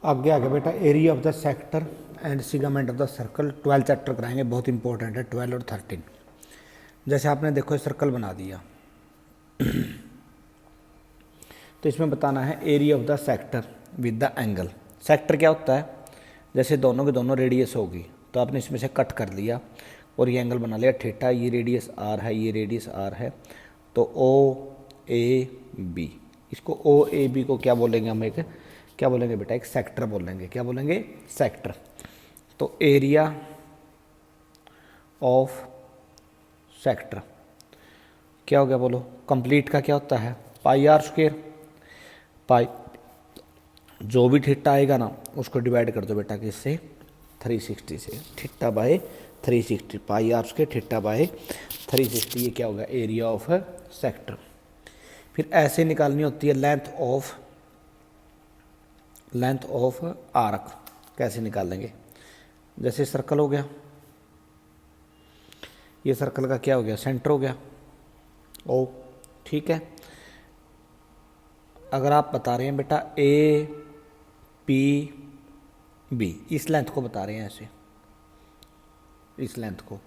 आगे आगे बेटा area of the sector and segment of the circle 12 chapter कराएंगे, बहुत इंपॉर्टेंट है 12 और 13। जैसे आपने देखो सर्कल बना दिया तो इसमें बताना है area of the sector with the angle. Sector क्या होता है, जैसे दोनों के दोनों रेडियस होगी तो आपने इसमें से कट कर लिया और ये एंगल बना लिया थीटा, ये रेडियस आर है, ये रेडियस आर है, तो ओ ए बी, इसको ओ ए बी को क्या बोलेंगे हम, एक क्या बोलेंगे बेटा, एक सेक्टर बोलेंगे। क्या बोलेंगे? सेक्टर। तो एरिया ऑफ सेक्टर क्या हो गया बोलो, कंप्लीट का क्या होता है पाई आर स्क्वायर। पाई जो भी थीटा आएगा ना उसको डिवाइड कर दो बेटा किससे, 360 से। Theta by 360, pi r square theta by 360, ये क्या होगा एरिया ऑफ सेक्टर। फिर ऐसे निकालनी होती है लेंथ ऑफ आर्क। कैसे निकालेंगे, जैसे सर्कल हो गया, ये सर्कल का क्या हो गया, सेंटर हो गया ओ, ठीक है। अगर आप बता रहे हैं बेटा ए पी बी, इस लेंथ को बता रहे हैं ऐसे, इस लेंथ को,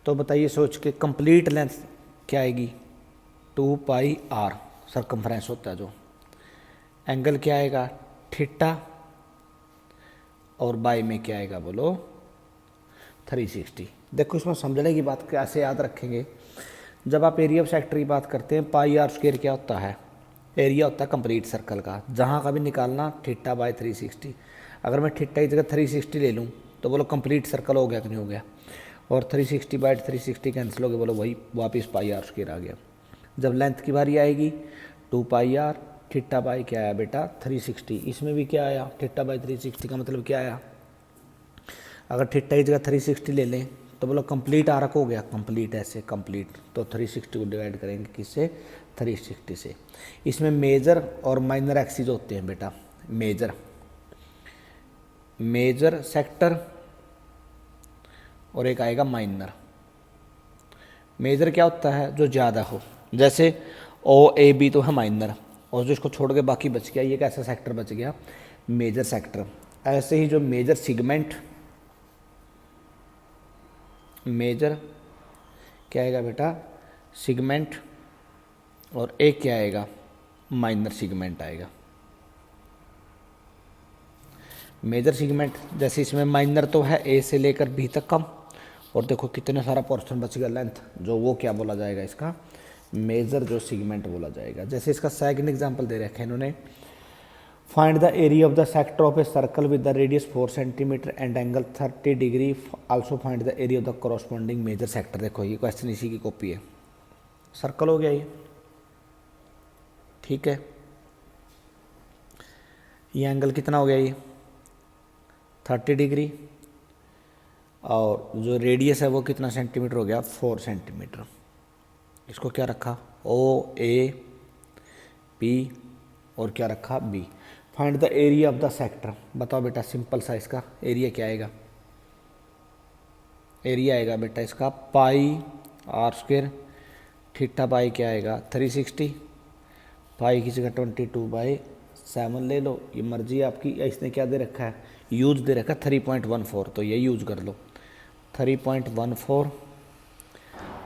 तो बताइए सोच के कंप्लीट लेंथ क्या आएगी, 2 पाई आर सरकमफ्रेंस होता है जो। एंगल क्या आएगा थीटा, और बाई में क्या आएगा बोलो 360। देखो इसमें समझने की बात कैसे याद रखेंगे, जब आप एरिया ऑफ सेक्टर की बात करते हैं पाई आर स्क्वायर क्या होता है, एरिया होता है कंप्लीट सर्कल का, जहाँ का भी निकालना थीटा बाय 360। अगर मैं थीटा की जगह 360 ले लूँ तो बोलो कंप्लीट सर्कल हो गया कि नहीं हो गया, और 360 बाय 360 कैंसिल हो गया, बोलो वही वापस पाई आर स्क्वायर आ गया। जब लेंथ की बारी आएगी 2 पाई आर, थीटा बाई क्या आया बेटा 360, इसमें भी क्या आया थीटा बाई 360 का मतलब क्या आया, अगर थीटा की जगह 360 ले लें तो बोलो कंप्लीट आर्क हो गया, कंप्लीट ऐसे कंप्लीट, तो 360 को डिवाइड करेंगे किससे 360 से। इसमें मेजर और माइनर एक्सिस होते हैं बेटा, मेजर सेक्टर और एक आएगा माइनर। मेजर क्या होता है, जो ज़्यादा हो, जैसे ओ ए बी तो है माइनर, और जो इसको छोड़ के बाकी बच गया ये कैसा सेक्टर बच गया, मेजर सेक्टर। ऐसे ही जो मेजर सिगमेंट, मेजर क्या आएगा बेटा सिगमेंट, और एक क्या आएगा माइनर सिगमेंट आएगा। मेजर सिगमेंट जैसे इसमें माइनर तो है ए से लेकर बी तक कम, और देखो कितने सारा पोर्शन बच गया लेंथ, जो वो क्या बोला जाएगा इसका मेजर जो सिगमेंट बोला जाएगा। जैसे इसका सेकंड एग्जांपल दे रखे हैं इन्होंने, find the area of the sector of a circle with the radius 4 centimetre and angle 30 degree, also find the area of the corresponding major sector. देखो ये क्वेश्चन इसी की कॉपी है, सर्कल हो गया ये, ठीक है। ये एंगल कितना हो गया ये 30 डिग्री, और जो रेडियस है वो कितना सेंटीमीटर हो गया 4 सेंटीमीटर। इसको क्या रखा ओ ए पी, और क्या रखा B. Find the area of the sector, बताओ बेटा सिंपल सा इसका एरिया क्या आएगा, एरिया आएगा बेटा इसका पाई आर स्क्वायर, थीटा बाई क्या आएगा 360, पाई की जगह 22/7 ले लो, ये मर्जी आपकी। इसने क्या दे रखा है, यूज दे रखा है 3.14, तो ये यूज कर लो 3.14।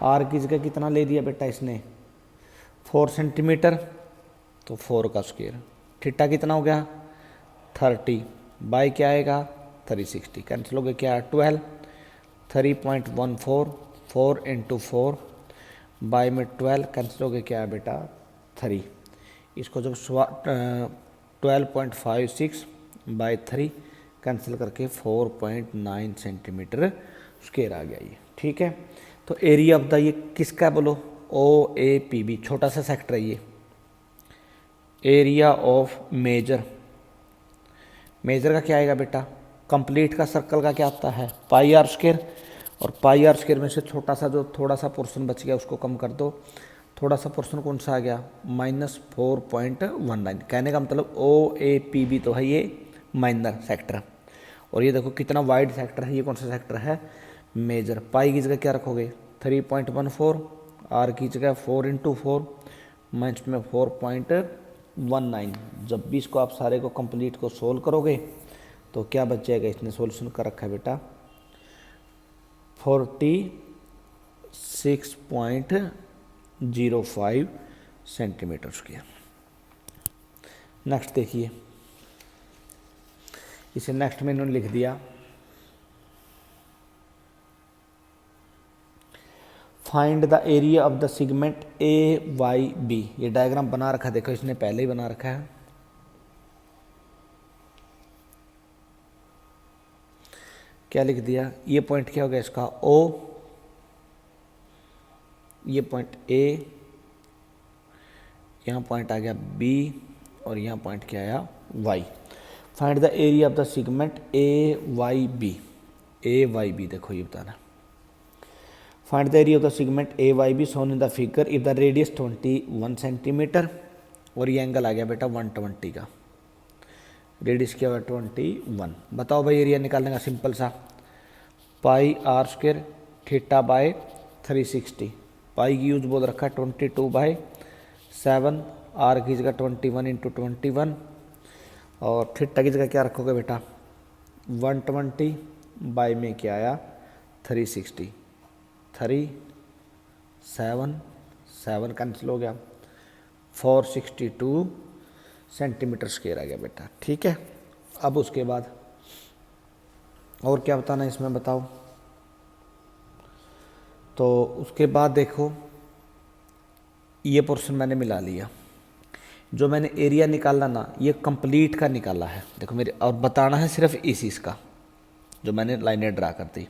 आर की जगह कितना ले दिया बेटा इसने 4 सेंटीमीटर, तो 4 का स्क्वायर। थीटा कितना हो गया 30, बाई क्या आएगा 360, कैंसिल हो गया क्या 12, 3.14 4 × 4 बाई में 12 कैंसिल हो गया क्या है बेटा 3। इसको जब 12.56 बाई 3 कैंसिल करके 4.9 सेंटीमीटर स्क्वायर आ गया ये, ठीक है। तो एरिया ऑफ द ये किसका बोलो ओ ए पी बी, छोटा सा सेक्टर है ये। एरिया ऑफ मेजर, मेजर का क्या आएगा बेटा, कंप्लीट का सर्कल का क्या आता है पाई आर स्क्वायर, और पाई आर स्क्वायर में से छोटा सा जो थोड़ा सा पोर्शन बच गया उसको कम कर दो, थोड़ा सा पोर्शन कौन सा आ गया -4.19। कहने का मतलब ओ ए पी बी तो है ये माइनर सेक्टर, और ये देखो कितना वाइड सेक्टर है, ये कौन सा सेक्टर है मेजर। पाई की जगह क्या रखोगे 3.14, आर की जगह 4 × 4 माइनस में 4.19। जब भी इसको आप सारे को कंप्लीट को सोल्व करोगे तो क्या बच जाएगा, इसने सॉल्यूशन कर रखा है बेटा 46.05 सेंटीमीटर स्क्वायर। नेक्स्ट देखिए, इसे नेक्स्ट में इन्होंने लिख दिया find the area of the segment A Y B. ये डायग्राम बना रखा है, देखो इसने पहले ही बना रखा है। क्या लिख दिया, ये पॉइंट क्या हो गया इसका ओ, ये पॉइंट ए, यहाँ पॉइंट आ गया बी और यहाँ पॉइंट क्या आया Y. Find the area of the segment A Y B. A Y B देखो ये बताना, find the area of the segment A Y B shown in the figure if the radius 21 centimetre और ये angle आ गया बेटा 120 का। Radius क्या हुआ 21। बताओ भाई एरिया निकालने का सिंपल सा, पाई आर स्क्वायर थीटा बाय 360। पाई की यूज बोल रखा है 22/7, आर की जगह 21 × 21 और थीटा की जगह क्या रखोगे बेटा 120 बाई में क्या आया 360। 3 7 7 कैंसिल हो गया 462 सेंटीमीटर स्क्वायर आ गया बेटा। ठीक है, अब उसके बाद और क्या बताना है इसमें बताओ। तो उसके बाद देखो ये पोर्शन मैंने मिला लिया, जो मैंने एरिया निकाला ना ये कंप्लीट का निकाला है देखो मेरे, और बताना है सिर्फ इस इसका जो मैंने लाइनें ड्रा कर दी।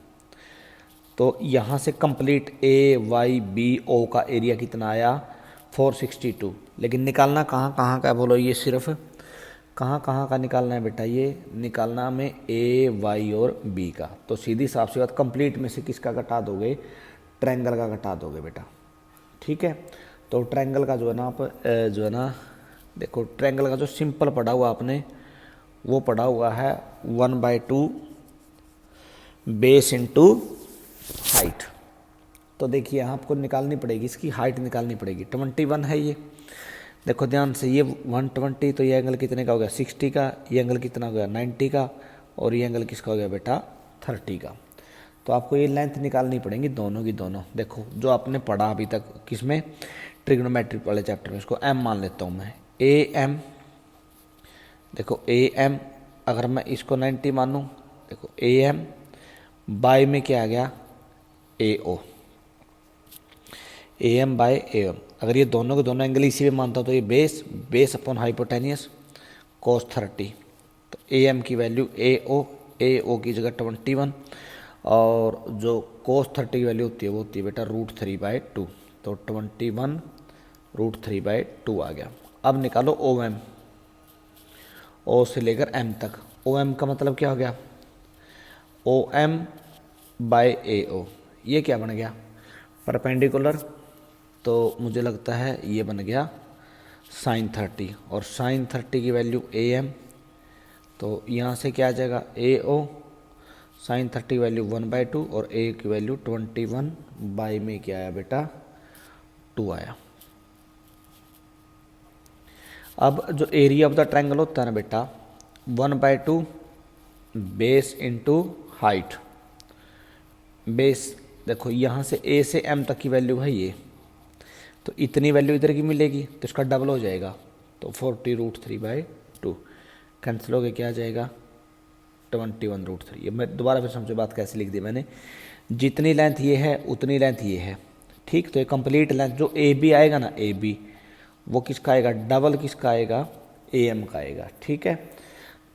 तो यहाँ से कंप्लीट ए वाई बी ओ का एरिया कितना आया 462, लेकिन निकालना कहाँ कहाँ का बोलो, ये सिर्फ कहाँ कहाँ का निकालना है बेटा, ये निकालना में ए वाई और बी का। तो सीधी साफ सी बात कंप्लीट में से किसका घटा दोगे, ट्रायंगल का घटा दोगे बेटा। ठीक है, तो ट्रायंगल का जो है ना आप जो है ना देखो ट्रायंगल का जो सिंपल पढ़ा हुआ आपने वो पढ़ा हुआ है 1/2 बेस इंटू हाइट। तो देखिए आपको निकालनी पड़ेगी, इसकी हाइट निकालनी पड़ेगी। 21 है ये, देखो ध्यान से ये 120, तो ये एंगल कितने का हो गया 60 का, ये एंगल कितना हो गया 90 का और ये एंगल किसका हो गया बेटा 30 का। तो आपको ये लेंथ निकालनी पड़ेगी दोनों की दोनों। देखो जो आपने पढ़ा अभी तक किसमें ट्रिग्नोमेट्री वाले चैप्टर में, इसको एम मान लेता हूँ मैं, ए एम। देखो ए एम अगर मैं इसको 90 मानूँ, देखो ए एम बाय में क्या आ गया A O, A M by A M. अगर ये दोनों के दोनों एंगल इसी में मानता हूँ तो ये बेस अपॉन हाइपोटेनियस cos 30। तो ए एम की वैल्यू ए ओ की जगह 21 और जो cos 30 की वैल्यू होती है वो होती है बेटा √3/2। तो 21 √3/2 आ गया। अब निकालो ओ एम, ओ से लेकर एम तक। ओ एम का मतलब क्या हो गया ओ एम बाय ए ओ, ये क्या बन गया परपेंडिकुलर, तो मुझे लगता है ये बन गया sin 30 और sin 30 की वैल्यू ए एम, तो यहाँ से क्या आ जाएगा ए ओ, sin 30 की वैल्यू 1/2 और ए की वैल्यू 21 बाई में क्या आया बेटा 2 आया। अब जो एरिया ऑफ द ट्रायंगल होता है ना बेटा 1/2 बेस इंटू हाइट। बेस देखो यहाँ से ए से एम तक की वैल्यू है ये, तो इतनी वैल्यू इधर की मिलेगी तो इसका डबल हो जाएगा, तो 40 √3/2 कैंसिल हो गया, क्या आ जाएगा 21 √3। ये मैं दोबारा फिर समझो बात कैसे लिख दी मैंने, जितनी लेंथ ये है उतनी लेंथ ये है। ठीक, तो ये कंप्लीट लेंथ जो ए बी आएगा ना ए बी वो किसका आएगा डबल किसका आएगा ए एम का आएगा। ठीक है,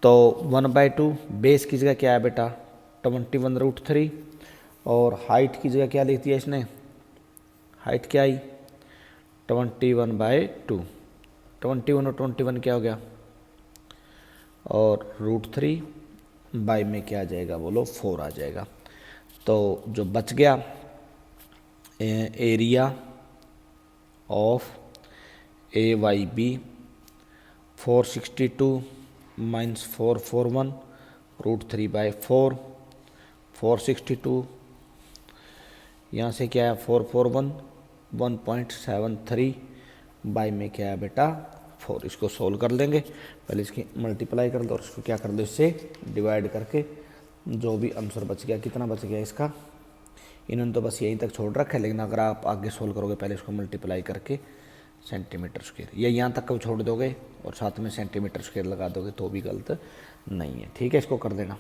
तो 1/2 बेस की जगह क्या है बेटा 21 √3 और हाइट की जगह क्या लिख दिया इसने, हाइट क्या आई 21/2। 21 और 21 क्या हो गया और √3 बाई में क्या आ जाएगा बोलो 4 आ जाएगा। तो जो बच गया area of A Y B 462 minus 441 √3/4, 462 यहाँ से क्या है 441 1.73 बाई में क्या है बेटा 4। इसको सोल्व कर लेंगे, पहले इसकी मल्टीप्लाई कर दो और इसको क्या कर दो, इससे डिवाइड करके जो भी आंसर बच गया, कितना बच गया इसका, इन्होंने तो बस यहीं तक छोड़ रखा है, लेकिन अगर आप आगे सोल्व करोगे पहले इसको मल्टीप्लाई करके सेंटीमीटर स्क्वायर, या यहाँ तक का छोड़ दोगे और साथ में सेंटीमीटर स्क्वायर लगा दोगे तो भी गलत नहीं है। ठीक है, इसको कर देना।